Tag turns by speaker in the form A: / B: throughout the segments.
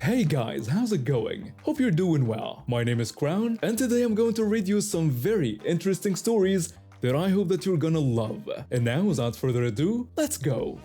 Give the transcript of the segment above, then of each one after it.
A: Hey guys, how's it going? Hope you're doing well. My name is Crown, and today I'm going to read you some very interesting stories that I hope that you're gonna love. And now, without further ado, let's go!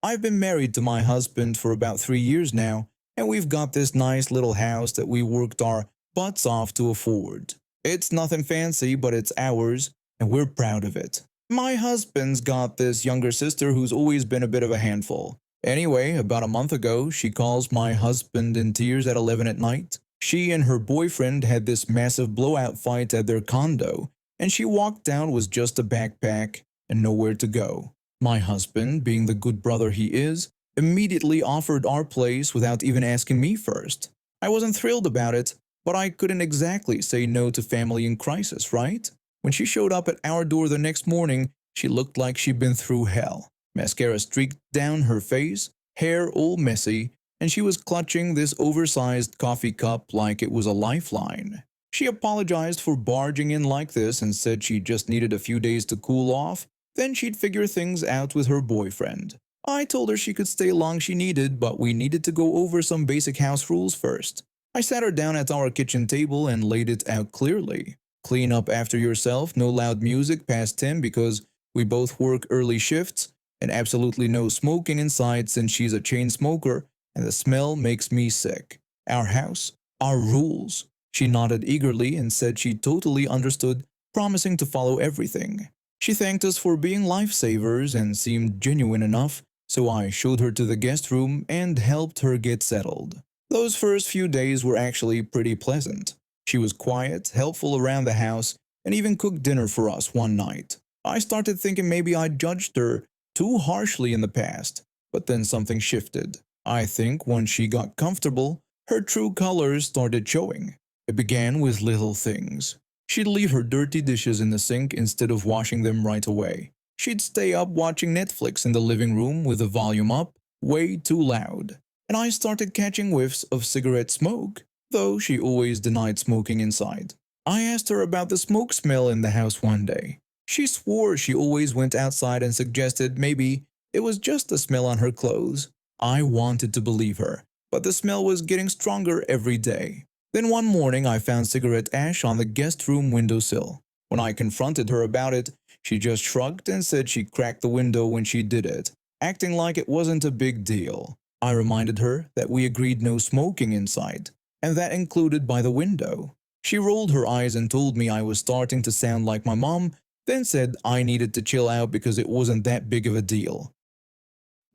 B: I've been married to my husband for about 3 years now, and we've got this nice little house that we worked our butts off to afford. It's nothing fancy, but it's ours, and we're proud of it. My husband's got this younger sister who's always been a bit of a handful. Anyway, about a month ago, she calls my husband in tears at 11 at night. She and her boyfriend had this massive blowout fight at their condo, and she walked out with just a backpack and nowhere to go. My husband, being the good brother he is, immediately offered our place without even asking me first. I wasn't thrilled about it, but I couldn't exactly say no to family in crisis, right? When she showed up at our door the next morning, she looked like she'd been through hell. Mascara streaked down her face, hair all messy, and she was clutching this oversized coffee cup like it was a lifeline. She apologized for barging in like this and said she just needed a few days to cool off, then she'd figure things out with her boyfriend. I told her she could stay long she needed, but we needed to go over some basic house rules first. I sat her down at our kitchen table and laid it out clearly. Clean up after yourself, no loud music past 10 because we both work early shifts, and absolutely no smoking inside since she's a chain smoker and the smell makes me sick. Our house, our rules. She nodded eagerly and said she totally understood, promising to follow everything. She thanked us for being lifesavers and seemed genuine enough, so I showed her to the guest room and helped her get settled. Those first few days were actually pretty pleasant. She was quiet, helpful around the house, and even cooked dinner for us one night. I started thinking maybe I judged her too harshly in the past, but then something shifted. I think once she got comfortable, her true colors started showing. It began with little things. She'd leave her dirty dishes in the sink instead of washing them right away. She'd stay up watching Netflix in the living room with the volume up, way too loud. And I started catching whiffs of cigarette smoke, though she always denied smoking inside. I asked her about the smoke smell in the house one day. She swore she always went outside and suggested maybe it was just the smell on her clothes. I wanted to believe her, but the smell was getting stronger every day. Then one morning I found cigarette ash on the guest room windowsill. When I confronted her about it, she just shrugged and said she cracked the window when she did it, acting like it wasn't a big deal. I reminded her that we agreed no smoking inside, and that included by the window. She rolled her eyes and told me I was starting to sound like my mom, then said I needed to chill out because it wasn't that big of a deal.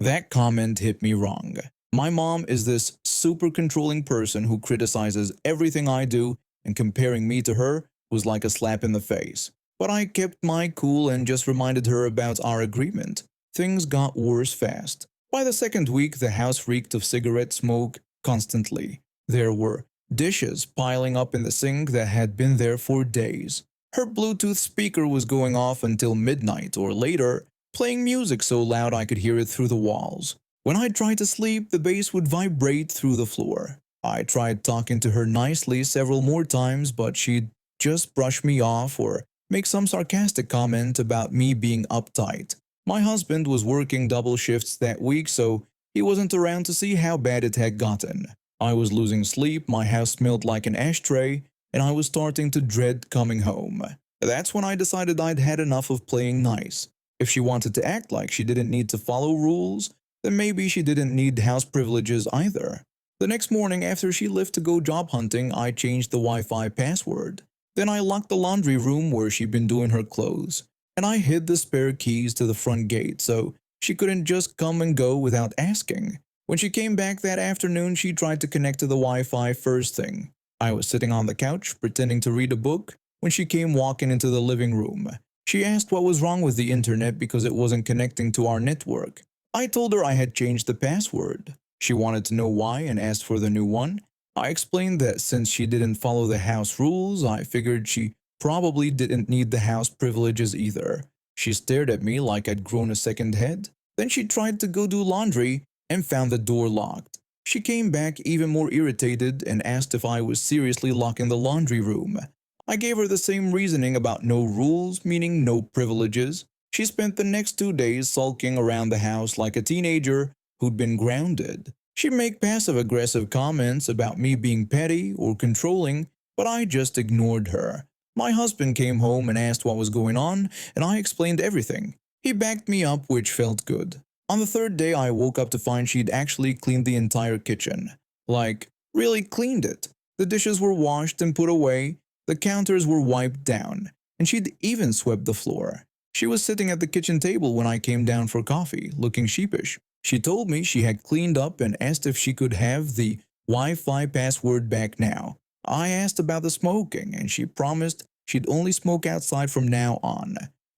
B: That comment hit me wrong. My mom is this super controlling person who criticizes everything I do, and comparing me to her was like a slap in the face. But I kept my cool and just reminded her about our agreement. Things got worse fast. By the second week, the house reeked of cigarette smoke constantly. There were dishes piling up in the sink that had been there for days. Her Bluetooth speaker was going off until midnight or later, playing music so loud I could hear it through the walls. When I tried to sleep, the bass would vibrate through the floor. I tried talking to her nicely several more times, but she'd just brush me off or make some sarcastic comment about me being uptight. My husband was working double shifts that week, so he wasn't around to see how bad it had gotten. I was losing sleep, my house smelled like an ashtray, and I was starting to dread coming home. That's when I decided I'd had enough of playing nice. If she wanted to act like she didn't need to follow rules, then maybe she didn't need house privileges either. The next morning after she left to go job hunting, I changed the Wi-Fi password. Then I locked the laundry room where she'd been doing her clothes, and I hid the spare keys to the front gate so she couldn't just come and go without asking. When she came back that afternoon, she tried to connect to the Wi-Fi first thing. I was sitting on the couch pretending to read a book when she came walking into the living room. She asked what was wrong with the internet because it wasn't connecting to our network. I told her I had changed the password. She wanted to know why and asked for the new one. I explained that since she didn't follow the house rules, I figured she probably didn't need the house privileges either. She stared at me like I'd grown a second head. Then she tried to go do laundry and found the door locked. She came back even more irritated and asked if I was seriously locking the laundry room. I gave her the same reasoning about no rules, meaning no privileges. She spent the next 2 days sulking around the house like a teenager who'd been grounded. She'd make passive-aggressive comments about me being petty or controlling, but I just ignored her. My husband came home and asked what was going on, and I explained everything. He backed me up, which felt good. On the third day, I woke up to find she'd actually cleaned the entire kitchen. Like, really cleaned it. The dishes were washed and put away, the counters were wiped down, and she'd even swept the floor. She was sitting at the kitchen table when I came down for coffee, looking sheepish. She told me she had cleaned up and asked if she could have the Wi-Fi password back now. I asked about the smoking, and she promised she'd only smoke outside from now on.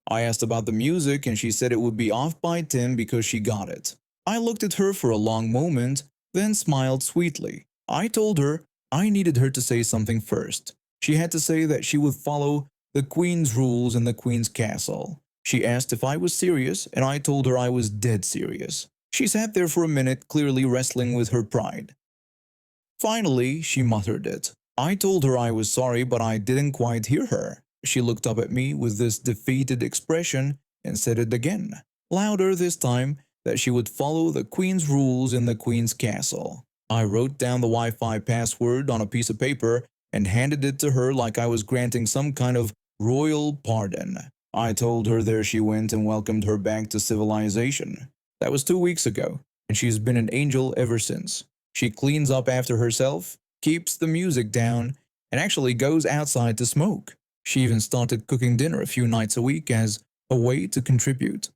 B: I asked about the music, and she said it would be off by 10 because she got it. I looked at her for a long moment, then smiled sweetly. I told her I needed her to say something first. She had to say that she would follow the Queen's rules in the Queen's castle. She asked if I was serious, and I told her I was dead serious. She sat there for a minute, clearly wrestling with her pride. Finally, she muttered it. I told her I was sorry, but I didn't quite hear her. She looked up at me with this defeated expression and said it again, louder this time, that she would follow the Queen's rules in the Queen's castle. I wrote down the Wi-Fi password on a piece of paper and handed it to her like I was granting some kind of royal pardon. I told her there she went and welcomed her back to civilization. That was 2 weeks ago, and she's been an angel ever since. She cleans up after herself, keeps the music down, and actually goes outside to smoke. She even started cooking dinner a few nights a week as a way to contribute.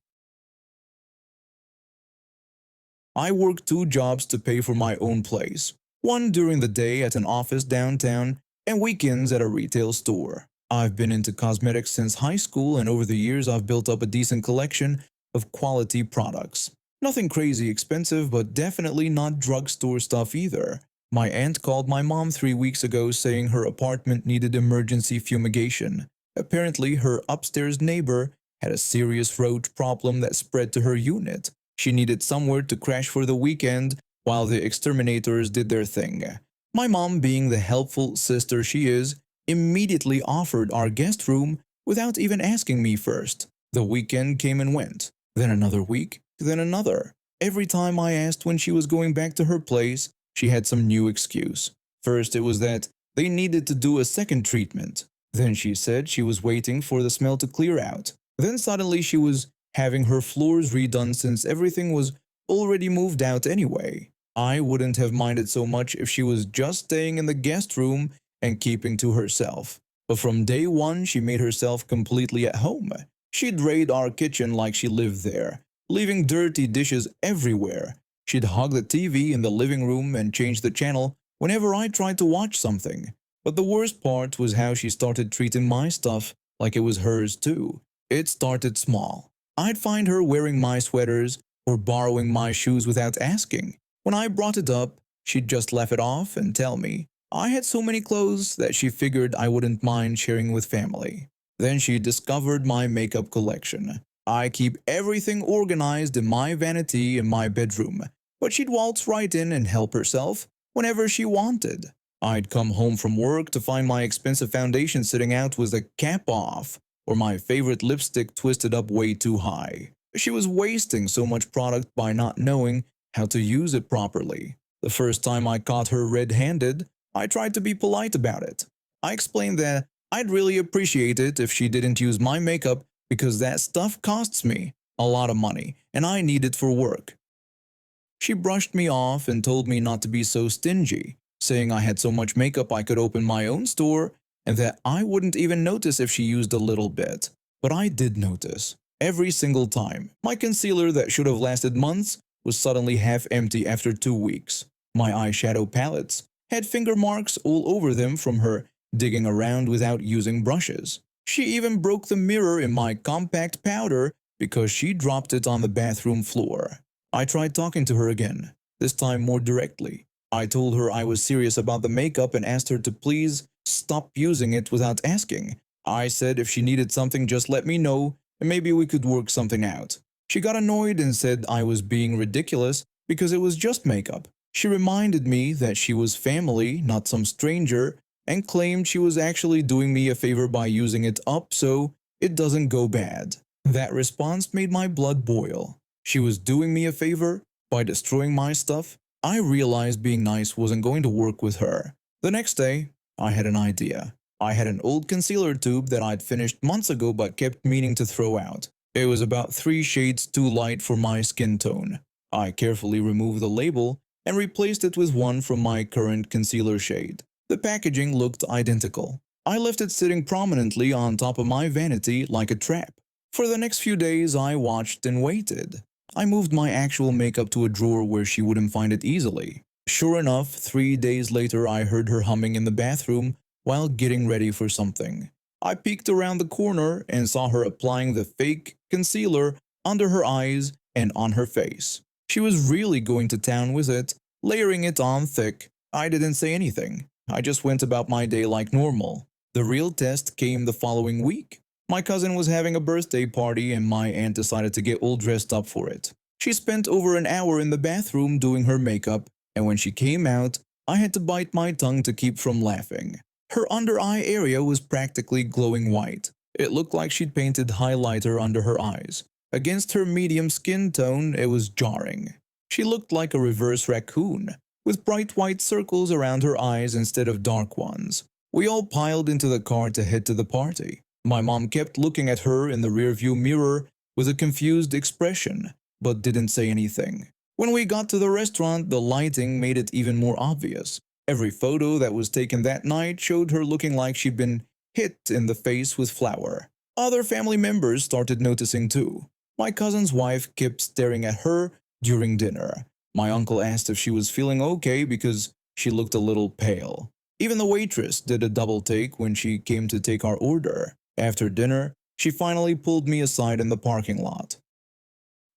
B: I work 2 jobs to pay for my own place, one during the day at an office downtown and weekends at a retail store. I've been into cosmetics since high school, and over the years I've built up a decent collection of quality products. Nothing crazy expensive, but definitely not drugstore stuff either. My aunt called my mom 3 weeks ago saying her apartment needed emergency fumigation. Apparently, her upstairs neighbor had a serious roach problem that spread to her unit. She needed somewhere to crash for the weekend while the exterminators did their thing. My mom, being the helpful sister she is, immediately offered our guest room without even asking me first. The weekend came and went, then another week, then another. Every time I asked when she was going back to her place, she had some new excuse. First it was that they needed to do a second treatment. Then she said she was waiting for the smell to clear out. Then suddenly she was having her floors redone since everything was already moved out anyway. I wouldn't have minded so much if she was just staying in the guest room and keeping to herself. But from day one she made herself completely at home. She'd raid our kitchen like she lived there, leaving dirty dishes everywhere. She'd hog the TV in the living room and change the channel whenever I tried to watch something. But the worst part was how she started treating my stuff like it was hers too. It started small. I'd find her wearing my sweaters or borrowing my shoes without asking. When I brought it up, she'd just laugh it off and tell me I had so many clothes that she figured I wouldn't mind sharing with family. Then she discovered my makeup collection. I keep everything organized in my vanity in my bedroom, but she'd waltz right in and help herself whenever she wanted. I'd come home from work to find my expensive foundation sitting out with the cap off, or my favorite lipstick twisted up way too high. She was wasting so much product by not knowing how to use it properly. The first time I caught her red-handed, I tried to be polite about it. I explained that I'd really appreciate it if she didn't use my makeup because that stuff costs me a lot of money and I need it for work. She brushed me off and told me not to be so stingy, saying I had so much makeup I could open my own store and that I wouldn't even notice if she used a little bit. But I did notice. Every single time. My concealer that should have lasted months was suddenly half empty after 2 weeks. My eyeshadow palettes had finger marks all over them from her digging around without using brushes. She even broke the mirror in my compact powder because she dropped it on the bathroom floor. I tried talking to her again, this time more directly. I told her I was serious about the makeup and asked her to please stop using it without asking. I said if she needed something just let me know and maybe we could work something out. She got annoyed and said I was being ridiculous because it was just makeup. She reminded me that she was family, not some stranger, and claimed she was actually doing me a favor by using it up so it doesn't go bad. That response made my blood boil. She was doing me a favor by destroying my stuff. I realized being nice wasn't going to work with her. The next day, I had an idea. I had an old concealer tube that I'd finished months ago but kept meaning to throw out. It was about 3 shades too light for my skin tone. I carefully removed the label and replaced it with one from my current concealer shade. The packaging looked identical. I left it sitting prominently on top of my vanity like a trap. For the next few days, I watched and waited. I moved my actual makeup to a drawer where she wouldn't find it easily. Sure enough, 3 days later, I heard her humming in the bathroom while getting ready for something. I peeked around the corner and saw her applying the fake concealer under her eyes and on her face. She was really going to town with it, layering it on thick. I didn't say anything. I just went about my day like normal. The real test came the following week. My cousin was having a birthday party and my aunt decided to get all dressed up for it. She spent over an hour in the bathroom doing her makeup, and when she came out, I had to bite my tongue to keep from laughing. Her under eye area was practically glowing white. It looked like she'd painted highlighter under her eyes. Against her medium skin tone, it was jarring. She looked like a reverse raccoon, with bright white circles around her eyes instead of dark ones. We all piled into the car to head to the party. My mom kept looking at her in the rearview mirror with a confused expression, but didn't say anything. When we got to the restaurant, the lighting made it even more obvious. Every photo that was taken that night showed her looking like she'd been hit in the face with flour. Other family members started noticing too. My cousin's wife kept staring at her during dinner. My uncle asked if she was feeling okay because she looked a little pale. Even the waitress did a double take when she came to take our order. After dinner, she finally pulled me aside in the parking lot.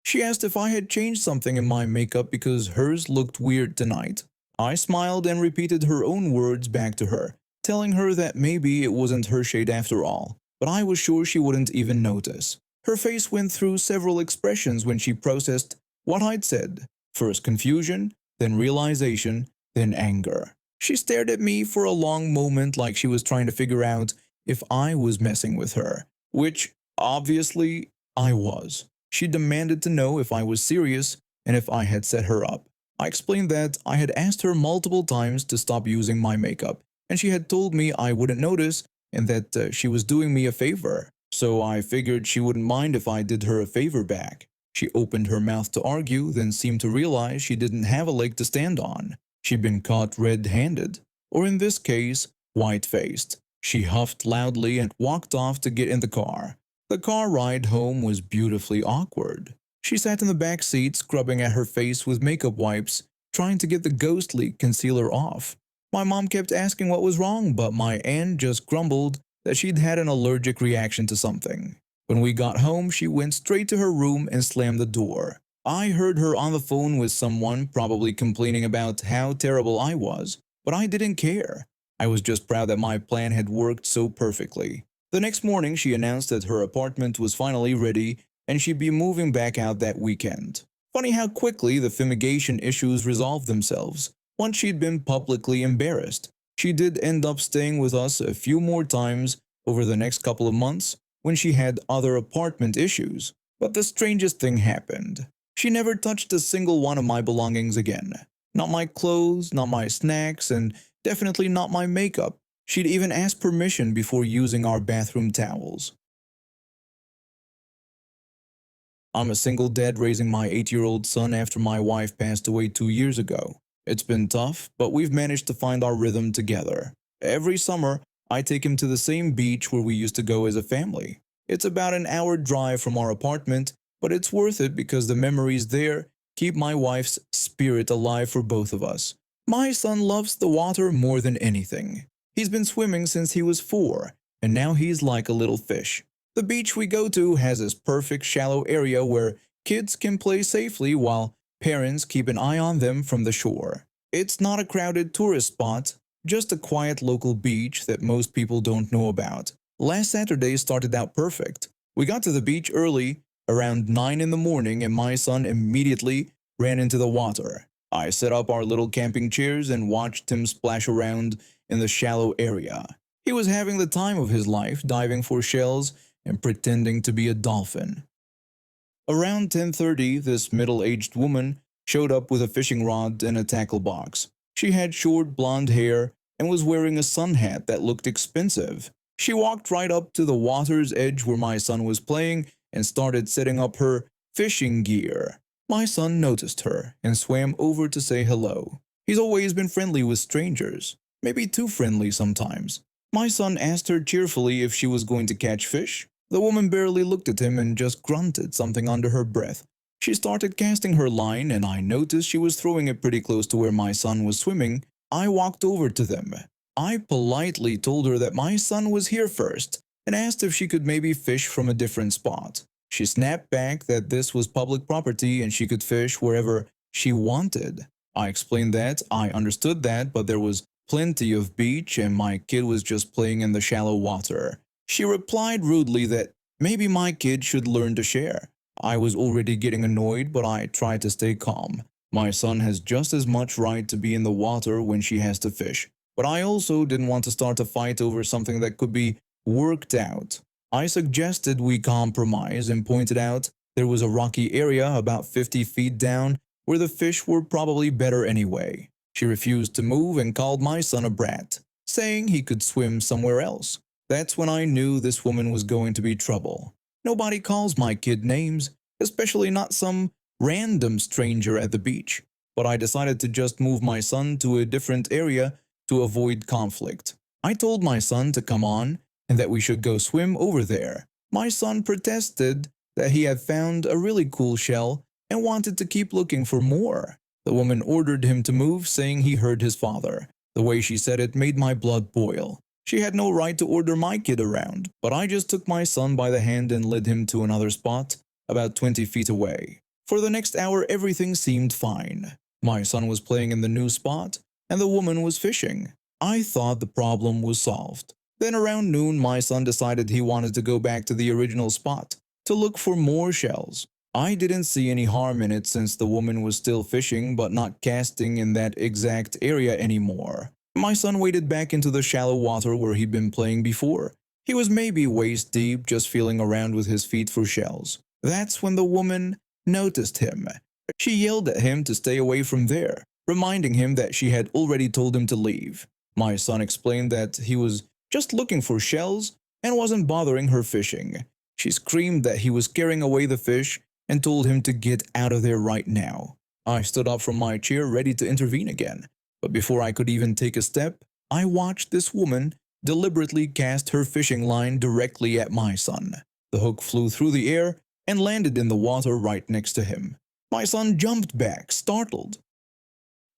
B: She asked if I had changed something in my makeup because hers looked weird tonight. I smiled and repeated her own words back to her, telling her that maybe it wasn't her shade after all, but I was sure she wouldn't even notice. Her face went through several expressions when she processed what I'd said. First confusion, then realization, then anger. She stared at me for a long moment like she was trying to figure out if I was messing with her, which, obviously, I was. She demanded to know if I was serious and if I had set her up. I explained that I had asked her multiple times to stop using my makeup, and she had told me I wouldn't notice and that she was doing me a favor. So I figured she wouldn't mind if I did her a favor back. She opened her mouth to argue, then seemed to realize she didn't have a leg to stand on. She'd been caught red-handed, or in this case, white-faced. She huffed loudly and walked off to get in the car. The car ride home was beautifully awkward. She sat in the back seat, scrubbing at her face with makeup wipes, trying to get the ghostly concealer off. My mom kept asking what was wrong, but my aunt just grumbled that she'd had an allergic reaction to something. When we got home, she went straight to her room and slammed the door. I heard her on the phone with someone, probably complaining about how terrible I was, but I didn't care. I was just proud that my plan had worked so perfectly. The next morning, she announced that her apartment was finally ready and she'd be moving back out that weekend. Funny how quickly the fumigation issues resolved themselves once she'd been publicly embarrassed. She did end up staying with us a few more times over the next couple of months when she had other apartment issues. But the strangest thing happened. She never touched a single one of my belongings again. Not my clothes, not my snacks, and definitely not my makeup. She'd even ask permission before using our bathroom towels. I'm a single dad raising my 8-year-old son after my wife passed away 2 years ago. It's been tough, but we've managed to find our rhythm together. Every summer, I take him to the same beach where we used to go as a family. It's about an hour drive from our apartment, but it's worth it because the memories there keep my wife's spirit alive for both of us. My son loves the water more than anything. He's been swimming since he was 4, and now he's like a little fish. The beach we go to has this perfect shallow area where kids can play safely while parents keep an eye on them from the shore. It's not a crowded tourist spot, just a quiet local beach that most people don't know about. Last Saturday started out perfect. We got to the beach early, around 9 in the morning, and my son immediately ran into the water. I set up our little camping chairs and watched him splash around in the shallow area. He was having the time of his life, diving for shells and pretending to be a dolphin. Around 10:30, this middle-aged woman showed up with a fishing rod and a tackle box. She had short blonde hair and was wearing a sun hat that looked expensive. She walked right up to the water's edge where my son was playing and started setting up her fishing gear. My son noticed her and swam over to say hello. He's always been friendly with strangers, maybe too friendly sometimes. My son asked her cheerfully if she was going to catch fish. The woman barely looked at him and just grunted something under her breath. She started casting her line, and I noticed she was throwing it pretty close to where my son was swimming. I walked over to them. I politely told her that my son was here first and asked if she could maybe fish from a different spot. She snapped back that this was public property and she could fish wherever she wanted. I explained that I understood that, but there was plenty of beach and my kid was just playing in the shallow water. She replied rudely that maybe my kid should learn to share. I was already getting annoyed, but I tried to stay calm. My son has just as much right to be in the water when she has to fish, but I also didn't want to start a fight over something that could be worked out. I suggested we compromise and pointed out there was a rocky area about 50 feet down where the fish were probably better anyway. She refused to move and called my son a brat, saying he could swim somewhere else. That's when I knew this woman was going to be trouble. Nobody calls my kid names, especially not some random stranger at the beach. But I decided to just move my son to a different area to avoid conflict. I told my son to come on and that we should go swim over there. My son protested that he had found a really cool shell and wanted to keep looking for more. The woman ordered him to move, saying he heard his father. The way she said it made my blood boil. She had no right to order my kid around, but I just took my son by the hand and led him to another spot about 20 feet away. For the next hour, everything seemed fine. My son was playing in the new spot, and the woman was fishing. I thought the problem was solved. Then around noon, my son decided he wanted to go back to the original spot to look for more shells. I didn't see any harm in it since the woman was still fishing but not casting in that exact area anymore. My son waded back into the shallow water where he'd been playing before. He was maybe waist deep, just feeling around with his feet for shells. That's when the woman noticed him. She yelled at him to stay away from there, reminding him that she had already told him to leave. My son explained that he was just looking for shells and wasn't bothering her fishing. She screamed that he was scaring away the fish and told him to get out of there right now. I stood up from my chair ready to intervene again. But before I could even take a step, I watched this woman deliberately cast her fishing line directly at my son. The hook flew through the air and landed in the water right next to him. My son jumped back, startled.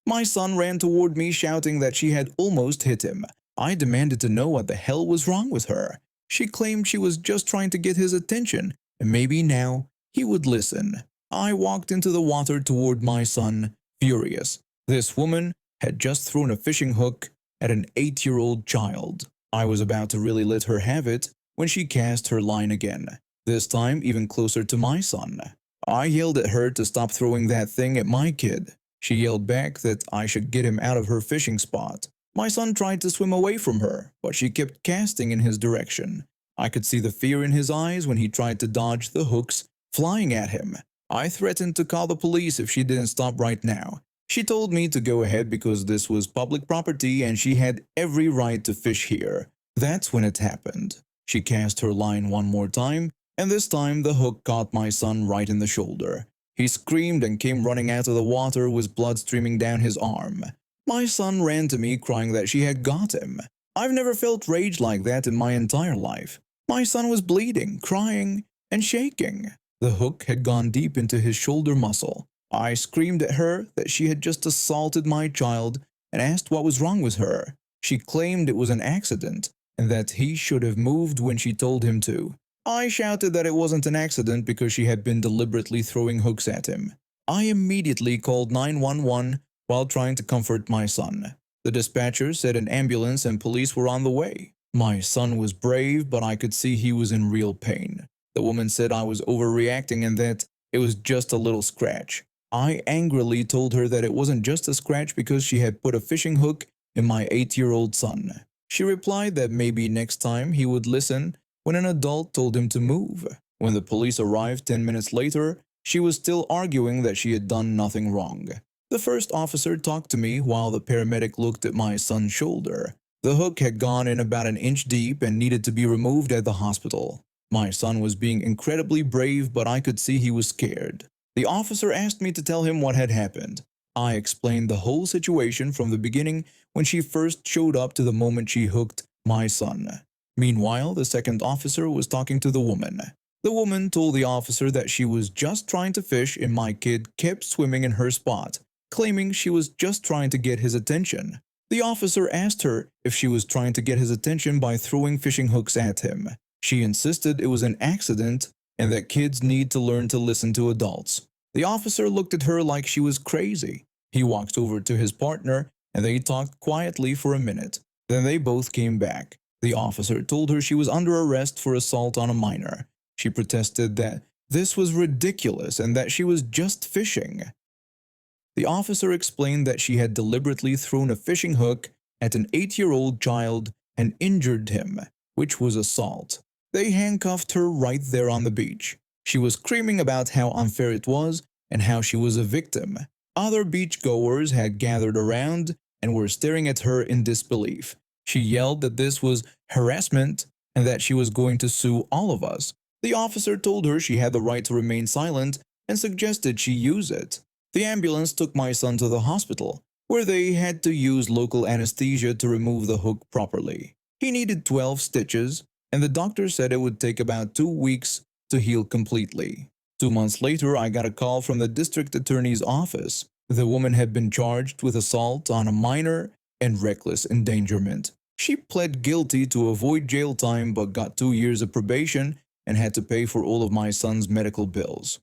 B: My son ran toward me, shouting that she had almost hit him. I demanded to know what the hell was wrong with her. She claimed she was just trying to get his attention, and maybe now he would listen. I walked into the water toward my son, furious. This woman had just thrown a fishing hook at an 8-year-old child. I was about to really let her have it when she cast her line again, this time even closer to my son. I yelled at her to stop throwing that thing at my kid. She yelled back that I should get him out of her fishing spot. My son tried to swim away from her, but she kept casting in his direction. I could see the fear in his eyes when he tried to dodge the hooks flying at him. I threatened to call the police if she didn't stop right now. She told me to go ahead because this was public property and she had every right to fish here. That's when it happened. She cast her line one more time, and this time the hook caught my son right in the shoulder. He screamed and came running out of the water with blood streaming down his arm. My son ran to me crying that she had got him. I've never felt rage like that in my entire life. My son was bleeding, crying, and shaking. The hook had gone deep into his shoulder muscle. I screamed at her that she had just assaulted my child and asked what was wrong with her. She claimed it was an accident and that he should have moved when she told him to. I shouted that it wasn't an accident because she had been deliberately throwing hooks at him. I immediately called 911 while trying to comfort my son. The dispatcher said an ambulance and police were on the way. My son was brave, but I could see he was in real pain. The woman said I was overreacting and that it was just a little scratch. I angrily told her that it wasn't just a scratch because she had put a fishing hook in my 8-year-old son. She replied that maybe next time he would listen when an adult told him to move. When the police arrived 10 minutes later, she was still arguing that she had done nothing wrong. The first officer talked to me while the paramedic looked at my son's shoulder. The hook had gone in about an inch deep and needed to be removed at the hospital. My son was being incredibly brave, but I could see he was scared. The officer asked me to tell him what had happened. I explained the whole situation from the beginning when she first showed up to the moment she hooked my son. Meanwhile, the second officer was talking to the woman. The woman told the officer that she was just trying to fish and my kid kept swimming in her spot, claiming she was just trying to get his attention. The officer asked her if she was trying to get his attention by throwing fishing hooks at him. She insisted it was an accident and that kids need to learn to listen to adults. The officer looked at her like she was crazy. He walked over to his partner and they talked quietly for a minute. Then they both came back. The officer told her she was under arrest for assault on a minor. She protested that this was ridiculous and that she was just fishing. The officer explained that she had deliberately thrown a fishing hook at an 8-year-old child and injured him, which was assault. They handcuffed her right there on the beach. She was screaming about how unfair it was and how she was a victim. Other beachgoers had gathered around and were staring at her in disbelief. She yelled that this was harassment and that she was going to sue all of us. The officer told her she had the right to remain silent and suggested she use it. The ambulance took my son to the hospital, where they had to use local anesthesia to remove the hook properly. He needed 12 stitches, and the doctor said it would take about 2 weeks to heal completely. 2 months later, I got a call from the district attorney's office. The woman had been charged with assault on a minor and reckless endangerment. She pled guilty to avoid jail time but got 2 years of probation and had to pay for all of my son's medical bills.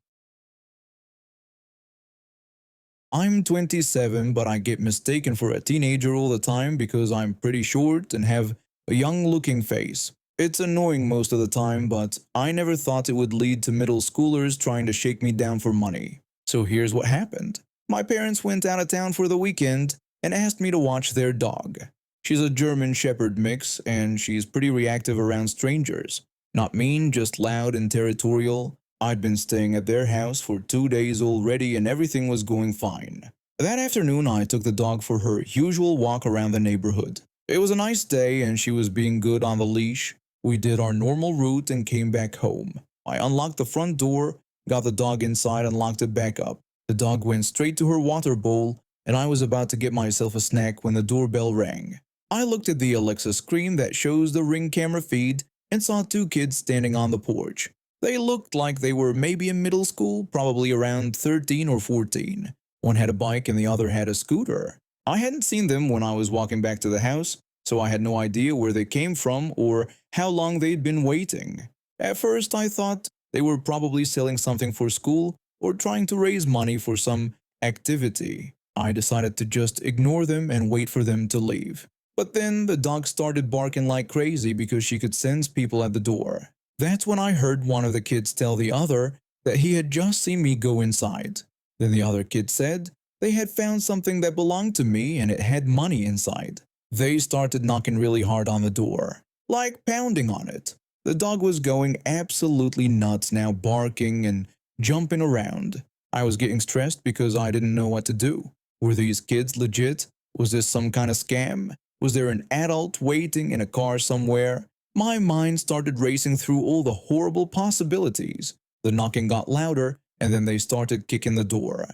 B: I'm 27, but I get mistaken for a teenager all the time because I'm pretty short and have a young-looking face. It's annoying most of the time, but I never thought it would lead to middle schoolers trying to shake me down for money. So here's what happened. My parents went out of town for the weekend and asked me to watch their dog. She's a German Shepherd mix, and she's pretty reactive around strangers. Not mean, just loud and territorial. I'd been staying at their house for 2 days already and everything was going fine. That afternoon, I took the dog for her usual walk around the neighborhood. It was a nice day and she was being good on the leash. We did our normal route and came back home. I unlocked the front door, got the dog inside and locked it back up. The dog went straight to her water bowl and I was about to get myself a snack when the doorbell rang. I looked at the Alexa screen that shows the Ring camera feed and saw 2 kids standing on the porch. They looked like they were maybe in middle school, probably around 13 or 14. One had a bike and the other had a scooter. I hadn't seen them when I was walking back to the house, so I had no idea where they came from or how long they'd been waiting. At first I thought they were probably selling something for school or trying to raise money for some activity. I decided to just ignore them and wait for them to leave. But then the dog started barking like crazy because she could sense people at the door. That's when I heard one of the kids tell the other that he had just seen me go inside. Then the other kid said they had found something that belonged to me and it had money inside. They started knocking really hard on the door, like pounding on it. The dog was going absolutely nuts now, barking and jumping around. I was getting stressed because I didn't know what to do. Were these kids legit? Was this some kind of scam? Was there an adult waiting in a car somewhere? My mind started racing through all the horrible possibilities. The knocking got louder, and then they started kicking the door.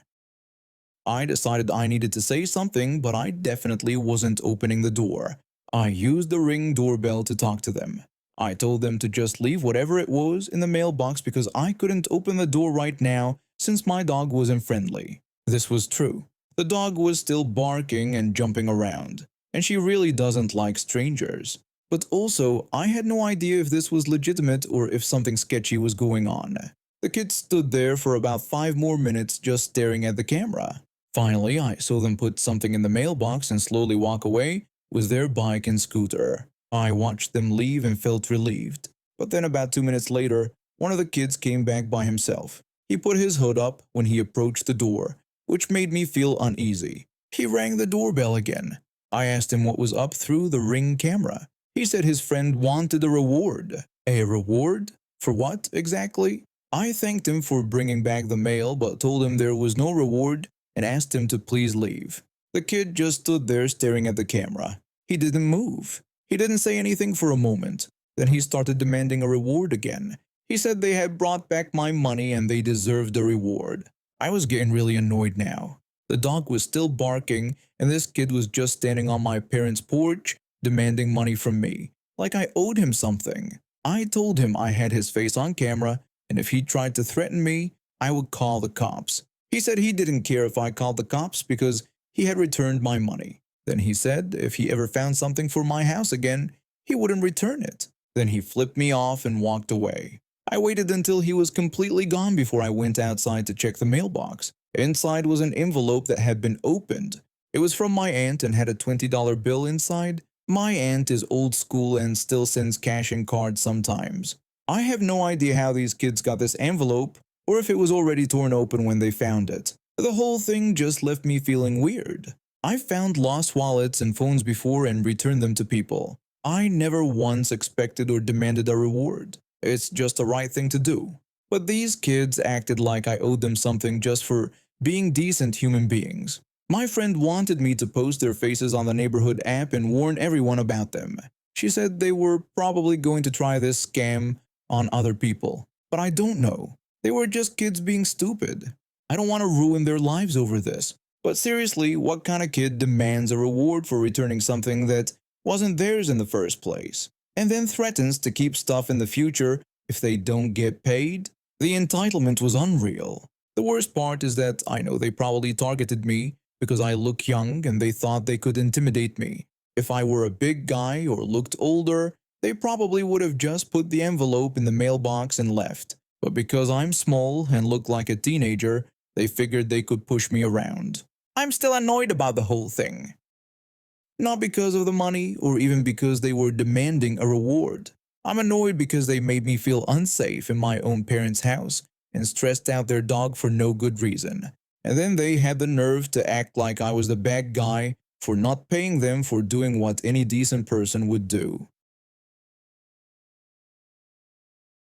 B: I decided I needed to say something, but I definitely wasn't opening the door. I used the Ring doorbell to talk to them. I told them to just leave whatever it was in the mailbox because I couldn't open the door right now since my dog wasn't friendly. This was true. The dog was still barking and jumping around, and she really doesn't like strangers. But also, I had no idea if this was legitimate or if something sketchy was going on. The kids stood there for about 5 more minutes just staring at the camera. Finally, I saw them put something in the mailbox and slowly walk away with their bike and scooter. I watched them leave and felt relieved. But then about 2 minutes later, one of the kids came back by himself. He put his hood up when he approached the door, which made me feel uneasy. He rang the doorbell again. I asked him what was up through the Ring camera. He said his friend wanted a reward. A reward? For what, exactly? I thanked him for bringing back the mail but told him there was no reward and asked him to please leave. The kid just stood there staring at the camera. He didn't move. He didn't say anything for a moment. Then he started demanding a reward again. He said they had brought back my money and they deserved a reward. I was getting really annoyed now. The dog was still barking and this kid was just standing on my parents' porch demanding money from me, like I owed him something. I told him I had his face on camera and if he tried to threaten me, I would call the cops. He said he didn't care if I called the cops because he had returned my money. Then he said if he ever found something for my house again, he wouldn't return it. Then he flipped me off and walked away. I waited until he was completely gone before I went outside to check the mailbox. Inside was an envelope that had been opened. It was from my aunt and had a $20 bill inside. My aunt is old school and still sends cash and cards sometimes. I have no idea how these kids got this envelope or if it was already torn open when they found it. The whole thing just left me feeling weird. I've found lost wallets and phones before and returned them to people. I never once expected or demanded a reward. It's just the right thing to do. But these kids acted like I owed them something just for being decent human beings. My friend wanted me to post their faces on the neighborhood app and warn everyone about them. She said they were probably going to try this scam on other people. But I don't know. They were just kids being stupid. I don't want to ruin their lives over this. But seriously, what kind of kid demands a reward for returning something that wasn't theirs in the first place, and then threatens to keep stuff in the future if they don't get paid? The entitlement was unreal. The worst part is that I know they probably targeted me because I look young and they thought they could intimidate me. If I were a big guy or looked older, they probably would have just put the envelope in the mailbox and left. But because I'm small and look like a teenager, they figured they could push me around. I'm still annoyed about the whole thing. Not because of the money or even because they were demanding a reward. I'm annoyed because they made me feel unsafe in my own parents' house and stressed out their dog for no good reason. And then they had the nerve to act like I was the bad guy for not paying them for doing what any decent person would do.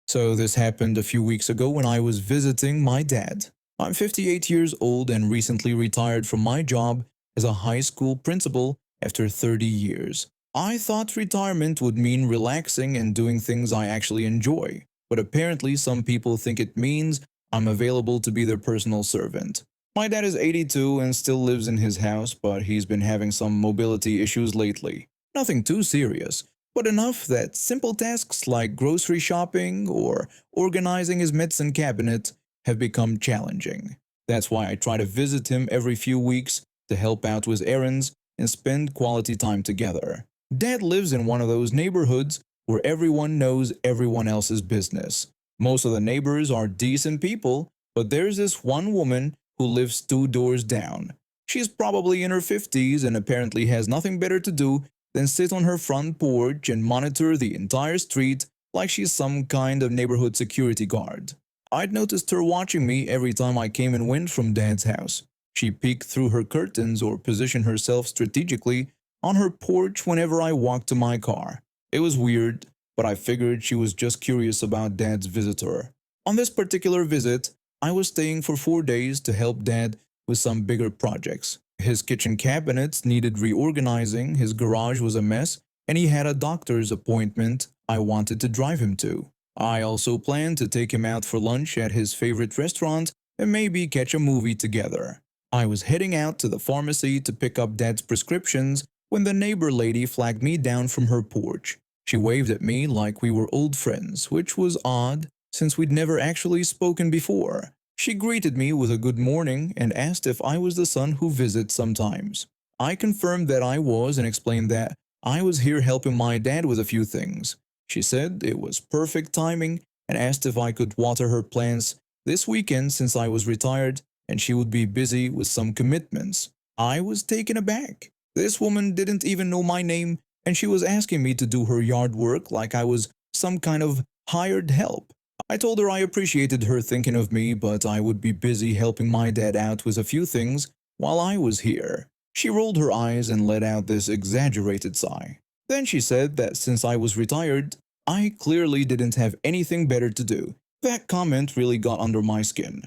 B: So this happened a few weeks ago when I was visiting my dad. I'm 58 years old and recently retired from my job as a high school principal after 30 years. I thought retirement would mean relaxing and doing things I actually enjoy, but apparently some people think it means I'm available to be their personal servant. My dad is 82 and still lives in his house, but he's been having some mobility issues lately. Nothing too serious, but enough that simple tasks like grocery shopping or organizing his medicine cabinet have become challenging. That's why I try to visit him every few weeks to help out with errands and spend quality time together. Dad lives in one of those neighborhoods where everyone knows everyone else's business. Most of the neighbors are decent people, but there's this one woman who lives 2 doors down. She's probably in her 50s and apparently has nothing better to do than sit on her front porch and monitor the entire street like she's some kind of neighborhood security guard. I'd noticed her watching me every time I came and went from Dad's house. She peeked through her curtains or positioned herself strategically on her porch whenever I walked to my car. It was weird, but I figured she was just curious about Dad's visitor. On this particular visit, I was staying for 4 days to help Dad with some bigger projects. His kitchen cabinets needed reorganizing, his garage was a mess, and he had a doctor's appointment I wanted to drive him to. I also planned to take him out for lunch at his favorite restaurant and maybe catch a movie together. I was heading out to the pharmacy to pick up Dad's prescriptions when the neighbor lady flagged me down from her porch. She waved at me like we were old friends, which was odd since we'd never actually spoken before. She greeted me with a good morning and asked if I was the son who visits sometimes. I confirmed that I was and explained that I was here helping my dad with a few things. She said it was perfect timing and asked if I could water her plants this weekend since I was retired and she would be busy with some commitments. I was taken aback. This woman didn't even know my name and she was asking me to do her yard work like I was some kind of hired help. I told her I appreciated her thinking of me, but I would be busy helping my dad out with a few things while I was here. She rolled her eyes and let out this exaggerated sigh. Then she said that since I was retired, I clearly didn't have anything better to do. That comment really got under my skin.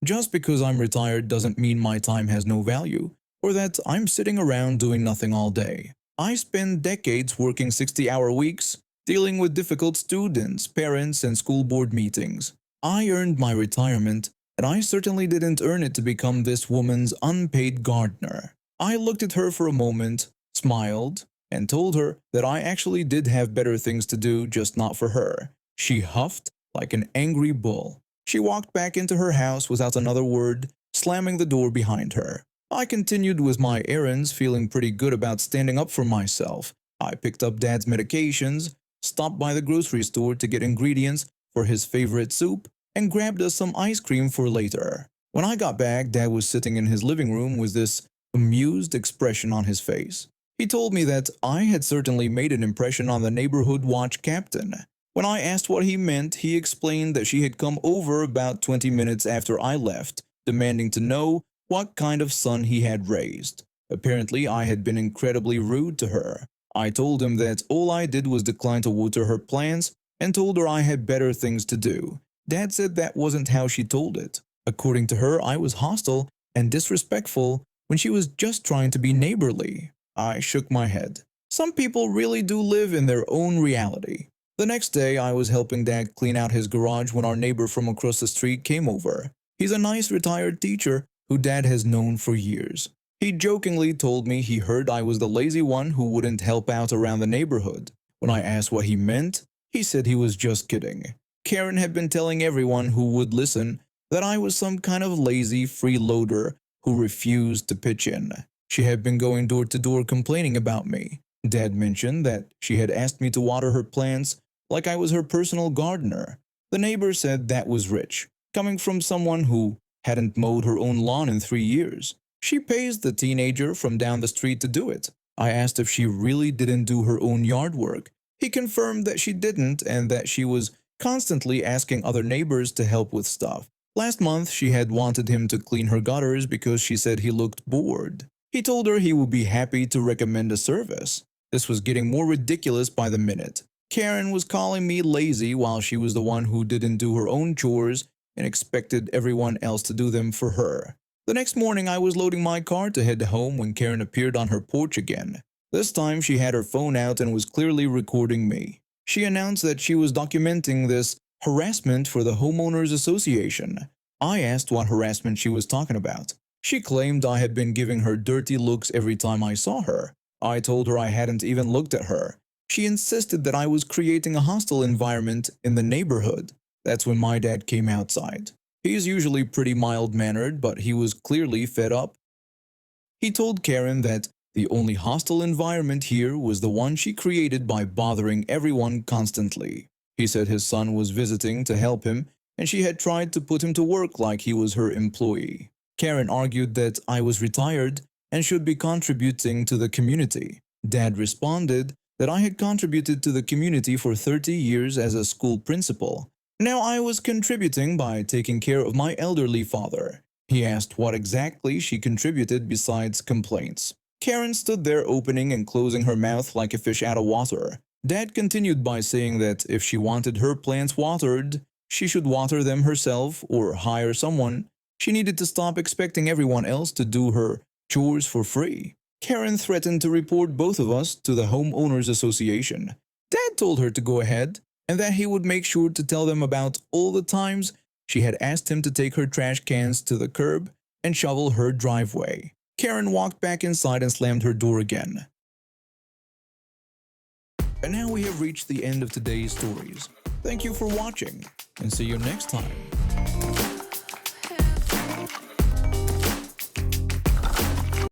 B: Just because I'm retired doesn't mean my time has no value, or that I'm sitting around doing nothing all day. I spend decades working 60-hour weeks, dealing with difficult students, parents, and school board meetings. I earned my retirement, and I certainly didn't earn it to become this woman's unpaid gardener. I looked at her for a moment, smiled, and told her that I actually did have better things to do, just not for her. She huffed like an angry bull. She walked back into her house without another word, slamming the door behind her. I continued with my errands, feeling pretty good about standing up for myself. I picked up Dad's medications, stopped by the grocery store to get ingredients for his favorite soup, and grabbed us some ice cream for later. When I got back, Dad was sitting in his living room with this amused expression on his face. He told me that I had certainly made an impression on the neighborhood watch captain. When I asked what he meant, he explained that she had come over about 20 minutes after I left, demanding to know what kind of son he had raised. Apparently, I had been incredibly rude to her. I told him that all I did was decline to water her plants and told her I had better things to do. Dad said that wasn't how she told it. According to her, I was hostile and disrespectful when she was just trying to be neighborly. I shook my head. Some people really do live in their own reality. The next day, I was helping Dad clean out his garage when our neighbor from across the street came over. He's a nice retired teacher who Dad has known for years. He jokingly told me he heard I was the lazy one who wouldn't help out around the neighborhood. When I asked what he meant, he said he was just kidding. Karen had been telling everyone who would listen that I was some kind of lazy freeloader who refused to pitch in. She had been going door to door complaining about me. Dad mentioned that she had asked me to water her plants like I was her personal gardener. The neighbor said that was rich, coming from someone who hadn't mowed her own lawn in 3 years. She pays the teenager from down the street to do it. I asked if she really didn't do her own yard work. He confirmed that she didn't and that she was constantly asking other neighbors to help with stuff. Last month, she had wanted him to clean her gutters because she said he looked bored. He told her he would be happy to recommend a service. This was getting more ridiculous by the minute. Karen was calling me lazy while she was the one who didn't do her own chores and expected everyone else to do them for her. The next morning, I was loading my car to head home when Karen appeared on her porch again. This time, she had her phone out and was clearly recording me. She announced that she was documenting this harassment for the Homeowners Association. I asked what harassment she was talking about. She claimed I had been giving her dirty looks every time I saw her. I told her I hadn't even looked at her. She insisted that I was creating a hostile environment in the neighborhood. That's when my dad came outside. He's usually pretty mild-mannered, but he was clearly fed up. He told Karen that the only hostile environment here was the one she created by bothering everyone constantly. He said his son was visiting to help him, and she had tried to put him to work like he was her employee. Karen argued that I was retired and should be contributing to the community. Dad responded that I had contributed to the community for 30 years as a school principal. Now I was contributing by taking care of my elderly father. He asked what exactly she contributed besides complaints. Karen stood there opening and closing her mouth like a fish out of water. Dad continued by saying that if she wanted her plants watered, she should water them herself or hire someone. She needed to stop expecting everyone else to do her chores for free. Karen threatened to report both of us to the Homeowners Association. Dad told her to go ahead and that he would make sure to tell them about all the times she had asked him to take her trash cans to the curb and shovel her driveway. Karen walked back inside and slammed her door again. And now we have reached the end of today's stories. Thank you for watching, and see you next time.